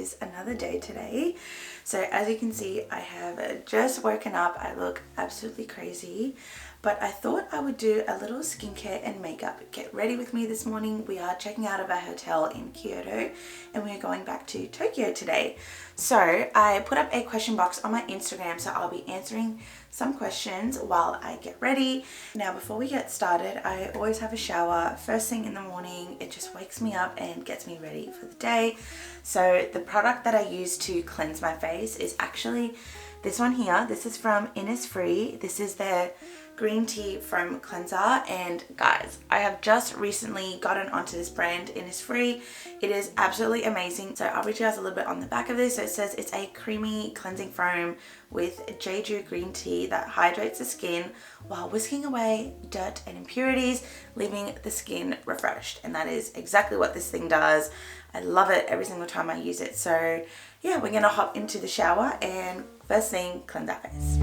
is another day today. So as you can see, I have just woken up. I look absolutely crazy, but I thought I would do a little skincare and makeup get ready with me this morning. We are checking out of our hotel in Kyoto and we are going back to Tokyo today. So I put up a question box on my Instagram, so I'll be answering some questions while I get ready. Now before we get started, I always have a shower first thing in the morning. It just wakes me up and gets me ready for the day. So the product that I use to cleanse my face is actually this one here. This is from Innisfree. This is their green tea foam cleanser, and guys, I have just recently gotten onto this brand Innisfree. It is absolutely amazing. So I'll read you guys a little bit on the back of this. So it says it's a creamy cleansing foam with jeju green tea that hydrates the skin while whisking away dirt and impurities, leaving the skin refreshed. And that is exactly what this thing does. I love it every single time I use it. So yeah, we're gonna hop into the shower and first thing, cleanse our face.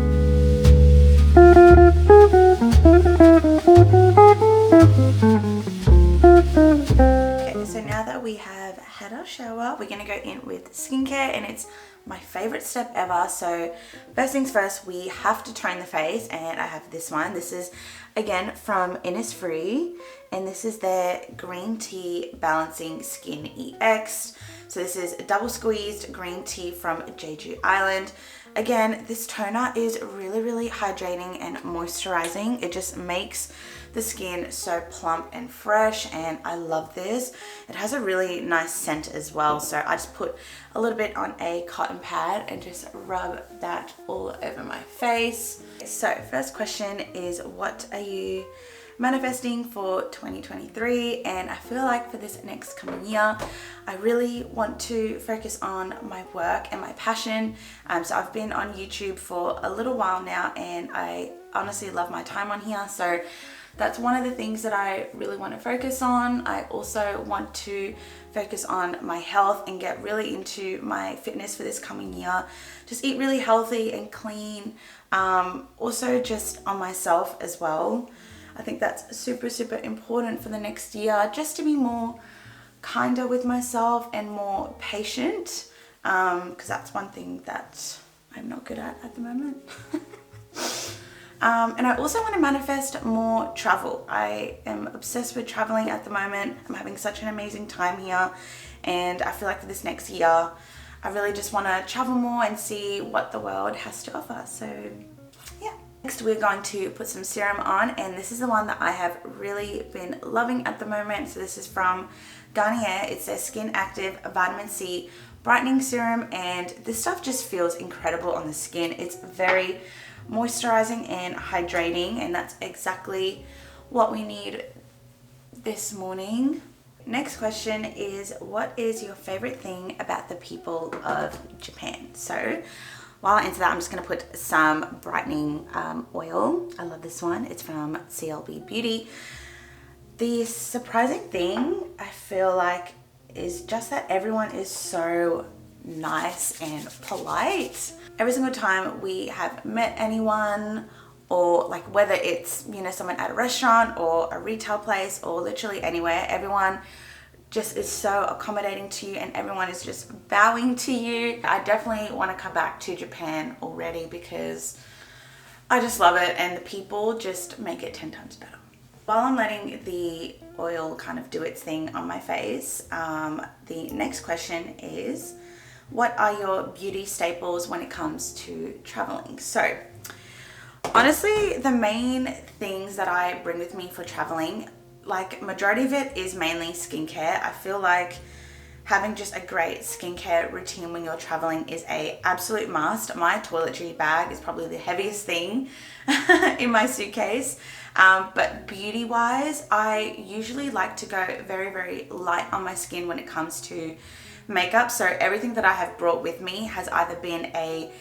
Okay, so now that we have had our shower, we're gonna go in with skincare, and it's my favorite step ever. So first things first, we have to tone the face, and I have this one. This is again from Innisfree, and this is their green tea balancing skin EX. So this is double squeezed green tea from Jeju Island. Again, this toner is really hydrating and moisturizing. It just makes the skin so plump and fresh, and I love this. It has a really nice scent as well, so I just put a little bit on a cotton pad and just rub that all over my face. So first question is, what are you manifesting for 2023? And I feel like for this next coming year, I really want to focus on my work and my passion. So I've been on YouTube for a little while now, and I honestly love my time on here. So that's one of the things that I really want to focus on. I also want to focus on my health and get really into my fitness for this coming year. Just eat really healthy and clean. Also just on myself as well. I think that's super important for the next year, just to be more kinder with myself and more patient, because that's one thing that I'm not good at the moment. And I also want to manifest more travel. I am obsessed with traveling at the moment. I'm having such an amazing time here, and I feel like for this next year, I really just want to travel more and see what the world has to offer. So yeah. Next, we're going to put some serum on, and this is the one that I have really been loving at the moment. So this is from Garnier. It's their Skin Active Vitamin C Brightening Serum, and this stuff just feels incredible on the skin. It's very moisturizing and hydrating, and that's exactly what we need this morning. Next question is, what is your favorite thing about the people of Japan? So while I answer that, I'm just going to put some brightening oil. I love this one. It's from CLB Beauty. The surprising thing I feel like is just that everyone is so nice and polite. Every single time we have met anyone, or like whether it's, you know, someone at a restaurant or a retail place or literally anywhere, everyone just is so accommodating to you and everyone is just bowing to you. I definitely want to come back to Japan already because I just love it, and the people just make it 10 times better. While I'm letting the oil kind of do its thing on my face, the next question is, what are your beauty staples when it comes to traveling? So honestly, the main things that I bring with me for traveling, like majority of it is mainly skincare. I feel like having just a great skincare routine when you're traveling is a absolute must. My toiletry bag is probably the heaviest thing in my suitcase. But beauty wise, I usually like to go very light on my skin when it comes to makeup. So everything that I have brought with me has either been a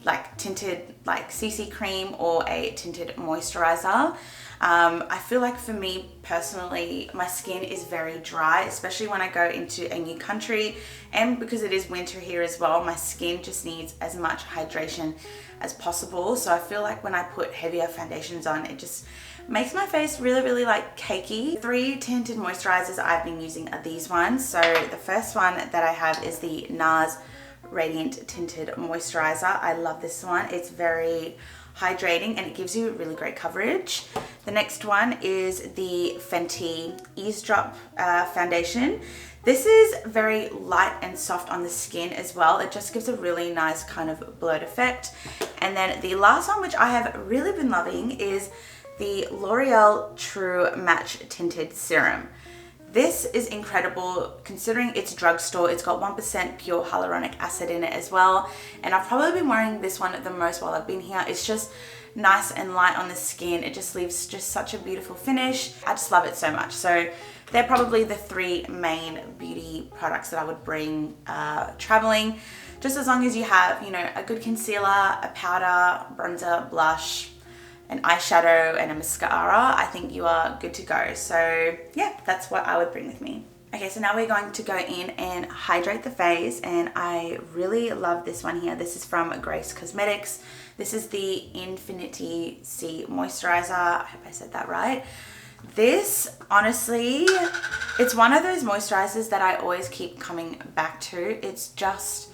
like tinted like CC cream or a tinted moisturizer. I feel like for me personally, my skin is very dry, especially when I go into a new country, and because it is winter here as well, my skin just needs as much hydration as possible. So I feel like when I put heavier foundations on, it just makes my face really like cakey. 3 tinted moisturizers I've been using are these ones. So the first one that I have is the NARS Radiant Tinted Moisturizer. I love this one. It's very hydrating and it gives you really great coverage. The next one is the Fenty Eaze Drop foundation. This is very light and soft on the skin as well. It just gives a really nice kind of blurred effect. And then the last one, which I have really been loving, is the L'Oreal True Match Tinted Serum. This is incredible considering it's drugstore. It's got 1% pure hyaluronic acid in it as well. And I've probably been wearing this one the most while I've been here. It's just nice and light on the skin. It just leaves just such a beautiful finish. I just love it so much. So they're probably the three main beauty products that I would bring traveling. Just as long as you have, you know, a good concealer, a powder, bronzer, blush, an eyeshadow and a mascara, I think you are good to go. So yeah, that's what I would bring with me. Okay, so now we're going to go in and hydrate the face, and I really love this one here. This is from NYX Cosmetics. This is the Infiniti C moisturizer. I hope I said that right. This, honestly, it's one of those moisturizers that I always keep coming back to. It's just,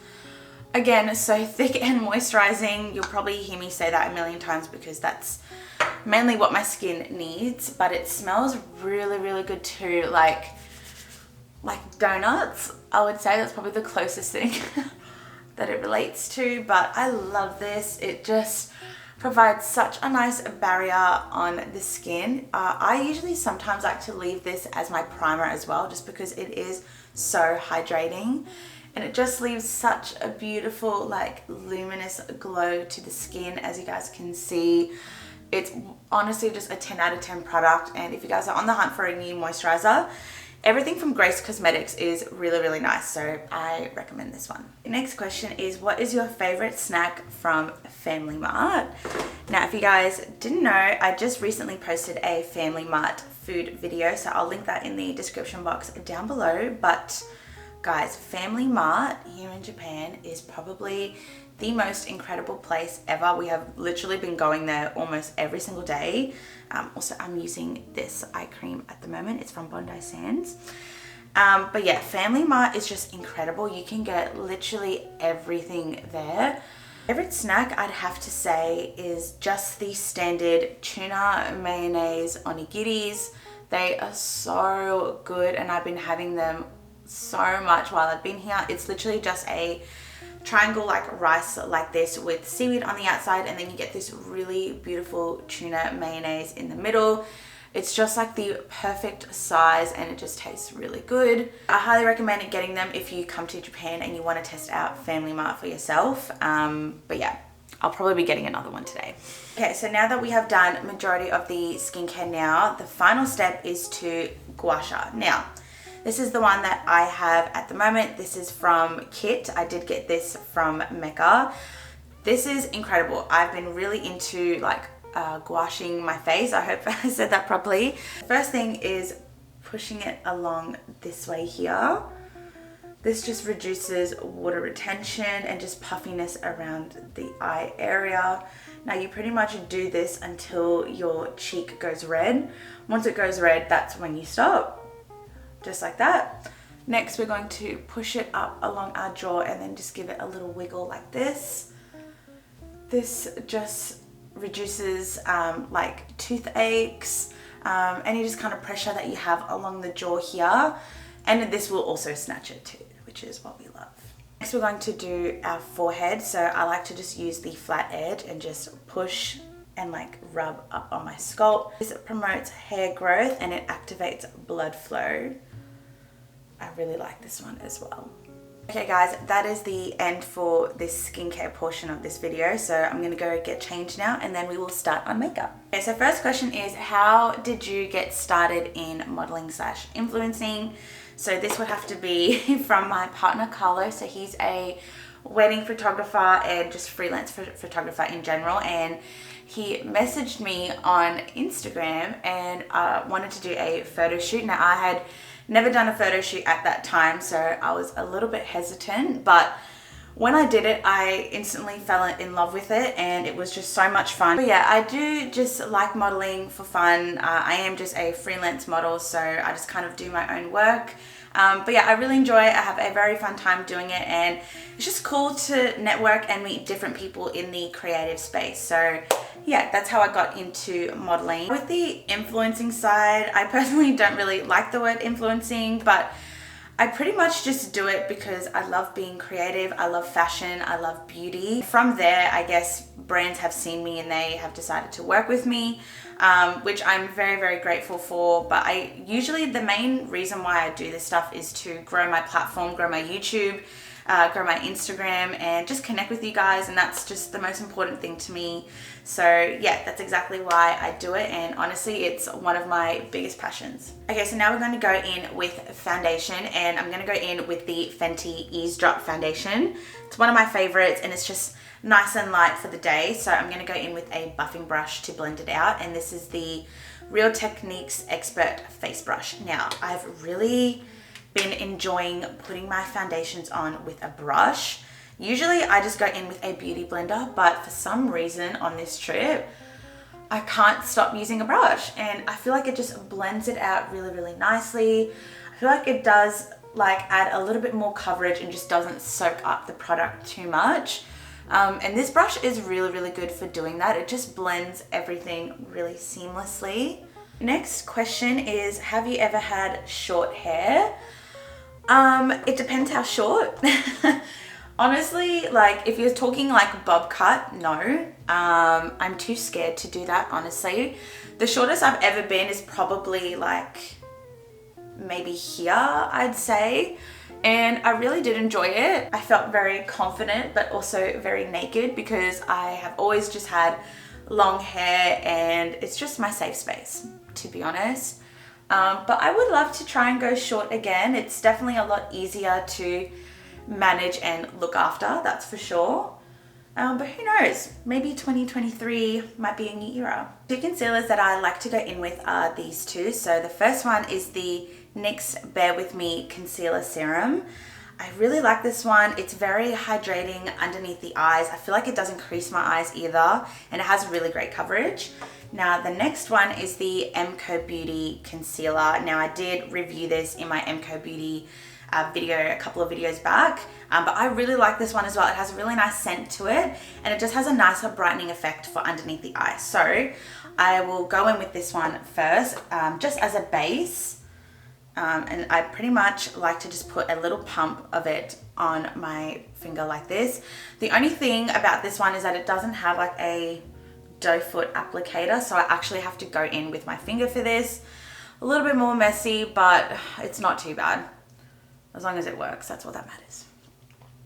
again, so thick and moisturizing. You'll probably hear me say that a million times because that's mainly what my skin needs, but it smells really, really good too. Like donuts, I would say. That's probably the closest thing that it relates to, but I love this. It just provides such a nice barrier on the skin. I usually sometimes like to leave this as my primer as well, just because it is so hydrating. And it just leaves such a beautiful, like, luminous glow to the skin, as you guys can see. It's honestly just a 10 out of 10 product. And if you guys are on the hunt for a new moisturizer, everything from NYX Cosmetics is really, really nice. So I recommend this one. The next question is, what is your favorite snack from Family Mart? Now, if you guys didn't know, I just recently posted a Family Mart food video. So I'll link that in the description box down below. But guys, Family Mart here in Japan is probably the most incredible place ever. We have literally been going there almost every single day. Also, I'm using this eye cream at the moment. It's from Bondi Sands. But yeah, Family Mart is just incredible. You can get literally everything there. Favorite snack, I'd have to say, is just the standard tuna mayonnaise onigiris. They are so good, and I've been having them so much while I've been here. It's literally just a triangle like rice like this with seaweed on the outside, and then you get this really beautiful tuna mayonnaise in the middle. It's just like the perfect size, and it just tastes really good. I highly recommend getting them if you come to Japan and you want to test out Family Mart for yourself. But yeah, I'll probably be getting another one today. Okay, so now that we have done majority of the skincare now, the final step is to gua sha. Now, this is the one that I have at the moment. This is from Kit. I did get this from Mecca. This is incredible. I've been really into like gouaching my face. I hope I said that properly. First thing is pushing it along this way here. This just reduces water retention and just puffiness around the eye area. Now you pretty much do this until your cheek goes red. Once it goes red, that's when you stop. Just like that. Next, we're going to push it up along our jaw and then just give it a little wiggle like this. This just reduces like toothaches, any just kind of pressure that you have along the jaw here. And this will also snatch it too, which is what we love. Next, we're going to do our forehead. So I like to just use the flat edge and just push and like rub up on my scalp. This promotes hair growth and it activates blood flow. I really like this one as well. Okay guys, that is the end for this skincare portion of this video. So I'm gonna go get changed now and then we will start on makeup. Okay, so first question is, how did you get started in modeling / influencing? So this would have to be from my partner Carlos. So he's a wedding photographer and just freelance photographer in general, and he messaged me on Instagram and wanted to do a photo shoot. Now I had never done a photo shoot at that time, so I was a little bit hesitant, but when I did it, I instantly fell in love with it, and it was just so much fun. But yeah, I do just like modeling for fun. I am just a freelance model, so I just kind of do my own work. But yeah, I really enjoy it. I have a very fun time doing it, and it's just cool to network and meet different people in the creative space. So yeah, that's how I got into modeling. With the influencing side, I personally don't really like the word influencing, but I pretty much just do it because I love being creative, I love fashion, I love beauty. From there, I guess brands have seen me and they have decided to work with me, which I'm very, very grateful for. But usually the main reason why I do this stuff is to grow my platform, grow my YouTube, grow my Instagram, and just connect with you guys, and that's just the most important thing to me. So yeah, that's exactly why I do it, and honestly it's one of my biggest passions. Okay, so now we're going to go in with foundation, and I'm going to go in with the Fenty Eaze Drop foundation. It's one of my favorites, and it's just nice and light for the day. So I'm going to go in with a buffing brush to blend it out, and this is the Real Techniques Expert Face Brush. Now, I've really been enjoying putting my foundations on with a brush. Usually I just go in with a beauty blender, but for some reason on this trip, I can't stop using a brush, and I feel like it just blends it out really, really nicely. I feel like it does like add a little bit more coverage and just doesn't soak up the product too much. And this brush is really, really good for doing that. It just blends everything really seamlessly. Next question is, have you ever had short hair? It depends how short. Honestly, like if you're talking like bob cut, no. I'm too scared to do that, honestly. The shortest I've ever been is probably like maybe here, I'd say. And I really did enjoy it. I felt very confident, but also very naked, because I have always just had long hair and it's just my safe space, to be honest. But I would love to try and go short again. It's definitely a lot easier to manage and look after, that's for sure. But who knows, maybe 2023 might be a new era. Two concealers that I like to go in with are these two. So the first one is the NYX Bare With Me Concealer Serum. I really like this one. It's very hydrating underneath the eyes. I feel like it doesn't crease my eyes either, and it has really great coverage. Now the next one is the Mecca Beauty Concealer. Now I did review this in my Mecca Beauty video a couple of videos back, but I really like this one as well. It has a really nice scent to it, and it just has a nicer brightening effect for underneath the eye. So I will go in with this one first, just as a base. And I pretty much like to just put a little pump of it on my finger like this. The only thing about this one is that it doesn't have like a doe foot applicator, so I actually have to go in with my finger for this. A little bit more messy, but it's not too bad. As long as it works, that's all that matters.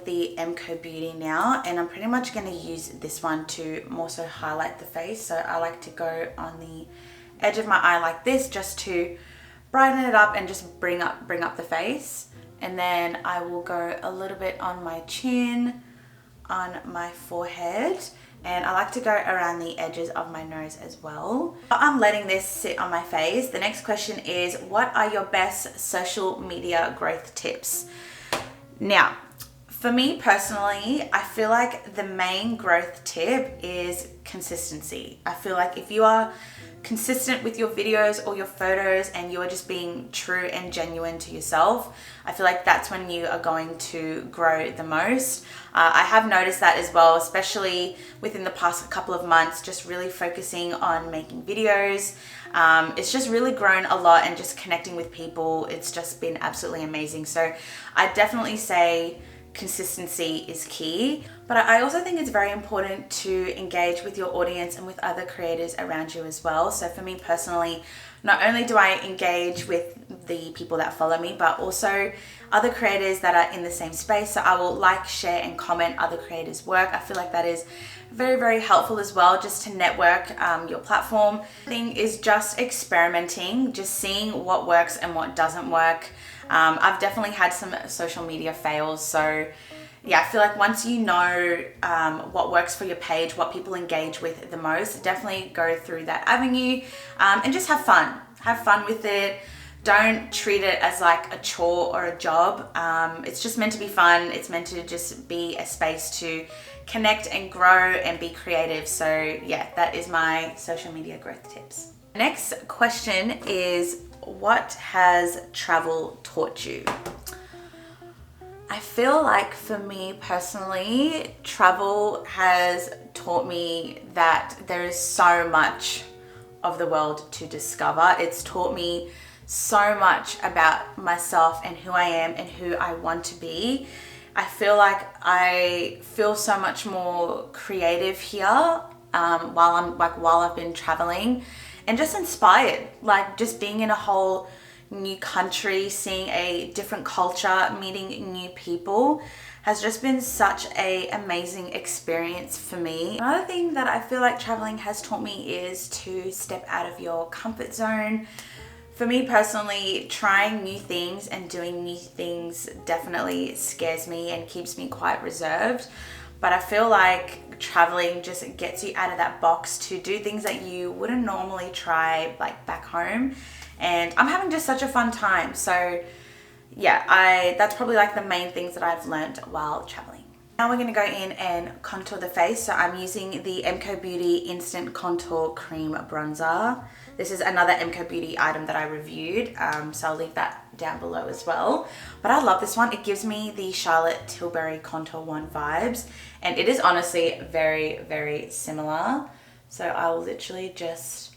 The Mecca Beauty now, and I'm pretty much going to use this one to more so highlight the face. So I like to go on the edge of my eye like this, just to brighten it up and just bring up the face. And then I will go a little bit on my chin, on my forehead, and I like to go around the edges of my nose as well. I'm letting this sit on my face. The next question is, what are your best social media growth tips? Now, for me personally, I feel like the main growth tip is consistency. I feel like if you are consistent with your videos or your photos and you are just being true and genuine to yourself, I feel like that's when you are going to grow the most. I have noticed that as well, especially within the past couple of months, just really focusing on making videos. It's just really grown a lot, and just connecting with people, it's just been absolutely amazing. So I definitely say consistency is key, but I also think it's very important to engage with your audience and with other creators around you as well. So for me personally, not only do I engage with the people that follow me, but also other creators that are in the same space. So I will like, share, and comment other creators' work. I feel like that is very, very helpful as well, just to network your platform. The thing is just experimenting, just seeing what works and what doesn't work. I've definitely had some social media fails, so yeah, I feel like once you know what works for your page, what people engage with the most, definitely go through that avenue, and just have fun with it. don't treat it as like a chore or a job. It's just meant to be fun. It's meant to just be a space to connect and grow and be creative. So yeah, that is my social media growth tips. Next question is, what has travel taught you? I feel like for me personally, travel has taught me that there is so much of the world to discover. It's taught me so much about myself and who I am and who I want to be. I feel like I feel so much more creative here while I've been traveling, and just inspired, like just being in a whole new country, seeing a different culture, meeting new people has just been such a amazing experience for me. Another thing that I feel like traveling has taught me is to step out of your comfort zone. For me personally, trying new things and doing new things definitely scares me and keeps me quite reserved. But I feel like traveling just gets you out of that box to do things that you wouldn't normally try like back home. And I'm having just such a fun time. So yeah, that's probably like the main things that I've learned while traveling. Now we're going to go in and contour the face. So I'm using the Mecca Beauty Instant Contour Cream Bronzer. This is another Mecca Beauty item that I reviewed, so I'll leave that down below as well. But I love this one. It gives me the Charlotte Tilbury Contour One vibes, and it is honestly very, very similar. So I will literally just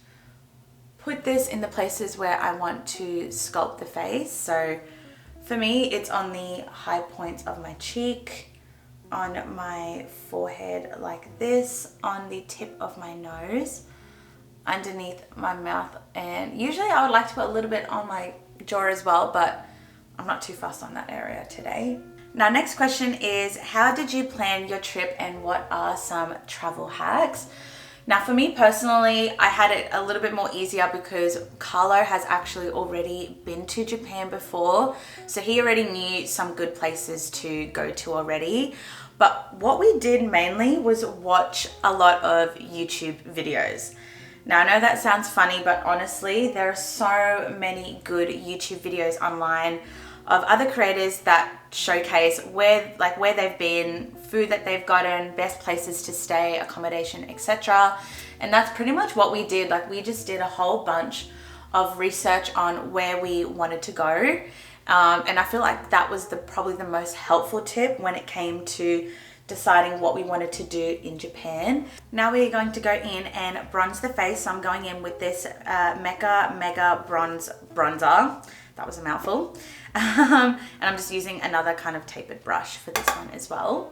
put this in the places where I want to sculpt the face. So for me, it's on the high points of my cheek, on my forehead like this, on the tip of my nose, underneath my mouth, and usually I would like to put a little bit on my jaw as well, but I'm not too fussed on that area today. Now, next question is, how did you plan your trip and what are some travel hacks? Now, for me personally, I had it a little bit more easier because Carlo has actually already been to Japan before, so he already knew some good places to go to already. But what we did mainly was watch a lot of YouTube videos. Now, I know that sounds funny, but honestly, there are so many good YouTube videos online of other creators that showcase where they've been, food that they've gotten, best places to stay, accommodation, etc. And that's pretty much what we did. Like, we just did a whole bunch of research on where we wanted to go. And I feel like that was probably the most helpful tip when it came to deciding what we wanted to do in Japan. Now we're going to go in and bronze the face. So I'm going in with this Mecca Mega Bronzer. That was a mouthful. And I'm just using another kind of tapered brush for this one as well.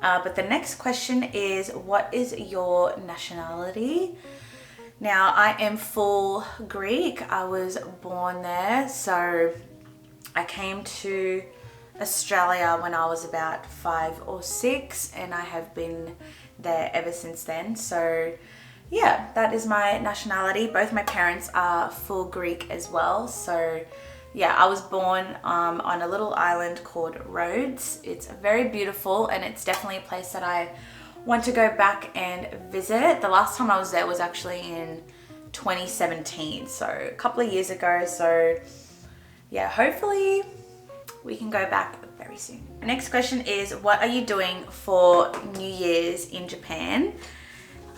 But the next question is, what is your nationality? Now, I am full Greek. I was born there. So I came to Australia when I was about 5 or 6, and I have been there ever since then. So yeah, that is my nationality. Both my parents are full Greek as well. So yeah, I was born on a little island called Rhodes. It's very beautiful, and it's definitely a place that I want to go back and visit. The last time I was there was actually in 2017, so a couple of years ago. So yeah, hopefully we can go back very soon. The next question is, what are you doing for New Year's in Japan?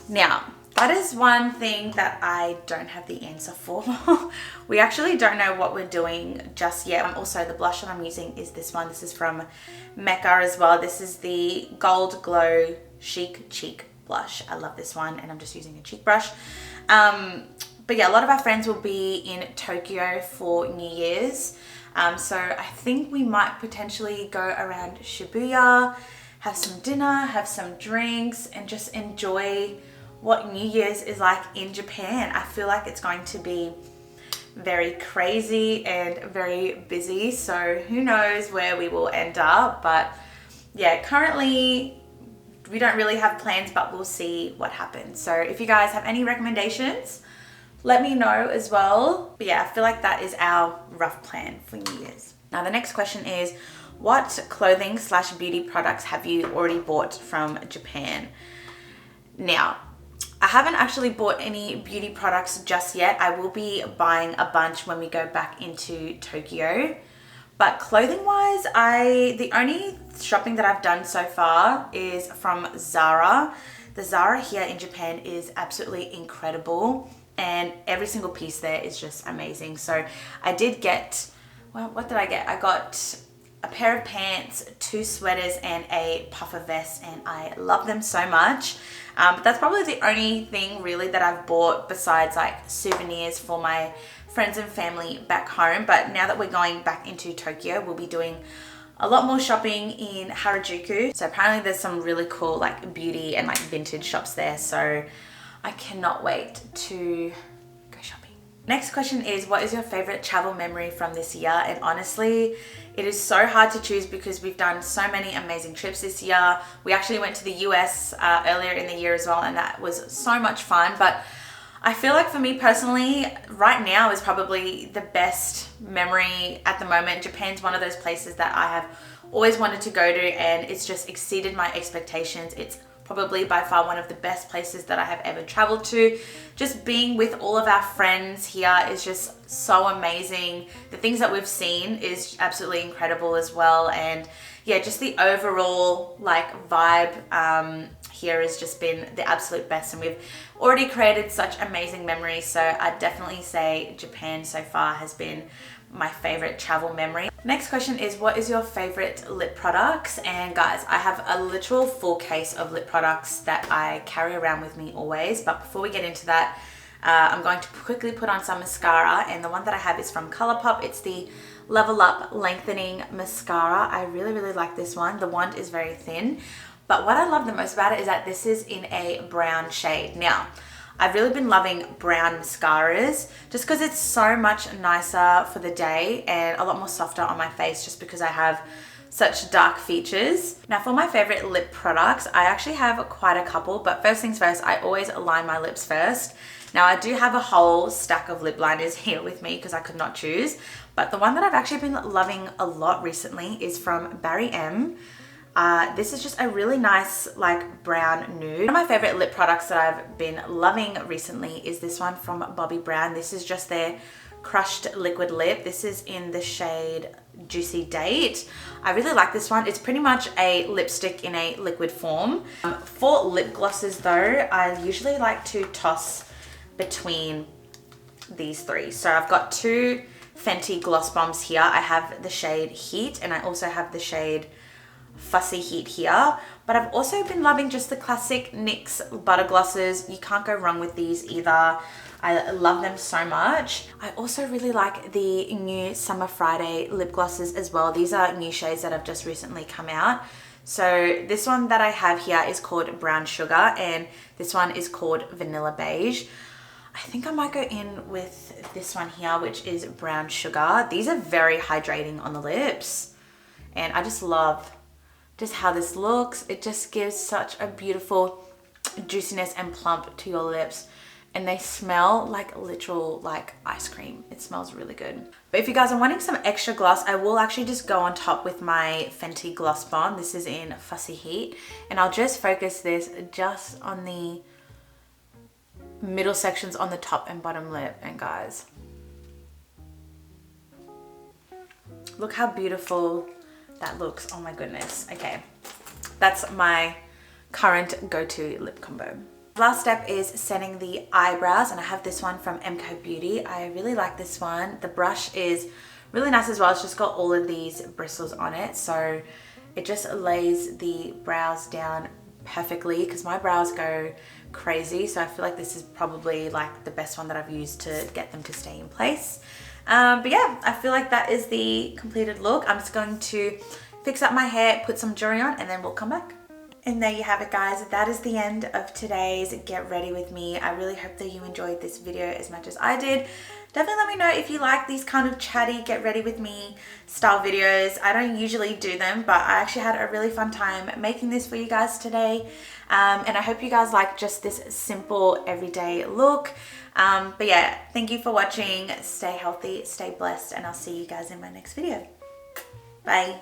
Now, that is one thing that I don't have the answer for. We actually don't know what we're doing just yet. Also, the blush that I'm using is this one. This is from Mecca as well. This is the Gold Glow Chic Cheek Blush. I love this one, and I'm just using a cheek brush. But yeah, a lot of our friends will be in Tokyo for New Year's. So I think we might potentially go around Shibuya, have some dinner, have some drinks, and just enjoy what New Year's is like in Japan. I feel like it's going to be very crazy and very busy. So who knows where we will end up. But yeah, currently we don't really have plans, but we'll see what happens. So if you guys have any recommendations, let me know as well. But yeah, I feel like that is our rough plan for New Year's. Now the next question is, what clothing / beauty products have you already bought from Japan? Now, I haven't actually bought any beauty products just yet. I will be buying a bunch when we go back into Tokyo. But clothing wise, the only shopping that I've done so far is from Zara. The Zara here in Japan is absolutely incredible, and every single piece there is just amazing. So I did get, well, what did I get? I got a pair of pants, 2 sweaters, and a puffer vest, and I love them so much. But that's probably the only thing really that I've bought besides like souvenirs for my friends and family back home. But now that we're going back into Tokyo, we'll be doing a lot more shopping in Harajuku. So apparently there's some really cool like beauty and like vintage shops there. So I cannot wait to go shopping. Next question is, what is your favorite travel memory from this year? And honestly, it is so hard to choose because we've done so many amazing trips this year. We actually went to the US earlier in the year as well, and that was so much fun. But I feel like for me personally, right now is probably the best memory at the moment. Japan's one of those places that I have always wanted to go to, and it's just exceeded my expectations. It's probably by far one of the best places that I have ever traveled to. Just being with all of our friends here is just so amazing. The things that we've seen is absolutely incredible as well. And yeah, just the overall like vibe here has just been the absolute best, and we've already created such amazing memories. So I'd definitely say Japan so far has been my favorite travel memory. Next question is, what is your favorite lip products? And guys, I have a literal full case of lip products that I carry around with me always. But before we get into that, I'm going to quickly put on some mascara, and the one that I have is from Colorpop. It's the Level Up Lengthening Mascara. I really like this one. The wand is very thin, but what I love the most about it is that this is in a brown shade. Now, I've really been loving brown mascaras just because it's so much nicer for the day and a lot more softer on my face just because I have such dark features. Now for my favorite lip products, I actually have quite a couple, but first things first, I always line my lips first. Now I do have a whole stack of lip liners here with me because I could not choose, but the one that I've actually been loving a lot recently is from Barry M. This is just a really nice like brown nude. One of my favorite lip products that I've been loving recently is this one from Bobbi Brown. This is just their crushed liquid lip. This is in the shade Juicy Date. I really like this one. It's pretty much a lipstick in a liquid form. For lip glosses though, I usually like to toss between these three. So I've got 2 Fenty gloss bombs here. I have the shade Heat, and I also have the shade Fussy Heat here, but I've also been loving just the classic NYX butter glosses. You can't go wrong with these either. I love them so much. I also really like the new Summer Friday lip glosses as well. These are new shades that have just recently come out. So this one that I have here is called Brown Sugar, and this one is called Vanilla Beige. I think I might go in with this one here, which is Brown Sugar. These are very hydrating on the lips, and I just love just how this looks. It just gives such a beautiful juiciness and plump to your lips, and they smell like literal like ice cream. It smells really good. But if you guys are wanting some extra gloss, I will actually just go on top with my Fenty Gloss Bomb. This is in Fussy Heat, and I'll just focus this just on the middle sections on the top and bottom lip. And guys, look how beautiful that looks. Oh my goodness. Okay, that's my current go-to lip combo. Last step is setting the eyebrows, and I have this one from Mecca Beauty. I really like this one. The brush is really nice as well. It's just got all of these bristles on it, so it just lays the brows down perfectly because my brows go crazy. So I feel like this is probably like the best one that I've used to get them to stay in place. But yeah, I feel like that is the completed look. I'm just going to fix up my hair, put some jewelry on, and then we'll come back. And there you have it, guys. That is the end of today's Get Ready With Me. I really hope that you enjoyed this video as much as I did. Definitely let me know if you like these kind of chatty Get Ready With Me style videos. I don't usually do them, but I actually had a really fun time making this for you guys today. And I hope you guys like just this simple everyday look. But yeah, thank you for watching. Stay healthy, stay blessed, and I'll see you guys in my next video. Bye.